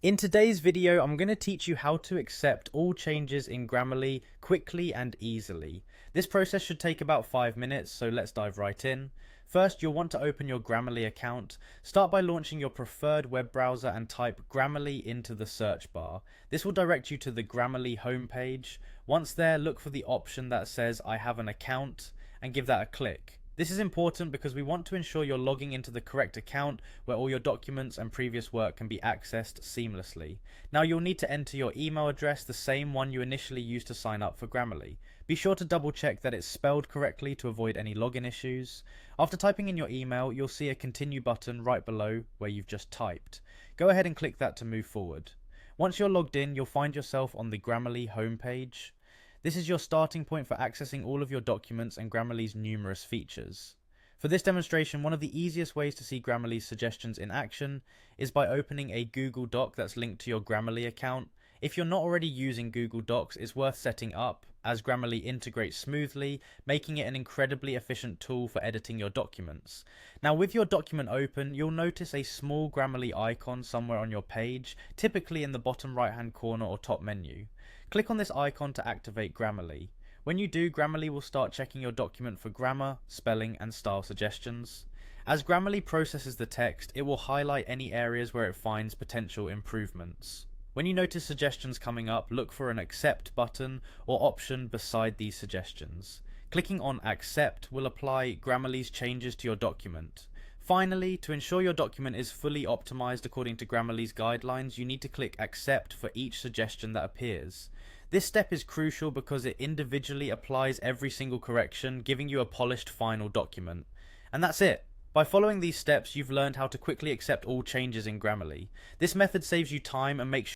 In today's video, I'm going to teach you how to accept all changes in Grammarly quickly and easily. This process should take about 5 minutes, so let's dive right in. First, you'll want to open your Grammarly account. Start by launching your preferred web browser and type Grammarly into the search bar. This will direct you to the Grammarly homepage. Once there, look for the option that says I have an account and give that a click. This is important because we want to ensure you're logging into the correct account where all your documents and previous work can be accessed seamlessly. Now you'll need to enter your email address, the same one you initially used to sign up for Grammarly. Be sure to double check that it's spelled correctly to avoid any login issues. After typing in your email, you'll see a continue button right below where you've just typed. Go ahead and click that to move forward. Once you're logged in, you'll find yourself on the Grammarly homepage. This is your starting point for accessing all of your documents and Grammarly's numerous features. For this demonstration, one of the easiest ways to see Grammarly's suggestions in action is by opening a Google Doc that's linked to your Grammarly account. If you're not already using Google Docs, it's worth setting up, as Grammarly integrates smoothly, making it an incredibly efficient tool for editing your documents. Now, with your document open, you'll notice a small Grammarly icon somewhere on your page, typically in the bottom right-hand corner or top menu. Click on this icon to activate Grammarly. When you do, Grammarly will start checking your document for grammar, spelling, and style suggestions. As Grammarly processes the text, it will highlight any areas where it finds potential improvements. When you notice suggestions coming up, look for an Accept button or option beside these suggestions. Clicking on Accept will apply Grammarly's changes to your document. Finally, to ensure your document is fully optimized according to Grammarly's guidelines, you need to click Accept for each suggestion that appears. This step is crucial because it individually applies every single correction, giving you a polished final document. And that's it. By following these steps, you've learned how to quickly accept all changes in Grammarly. This method saves you time and makes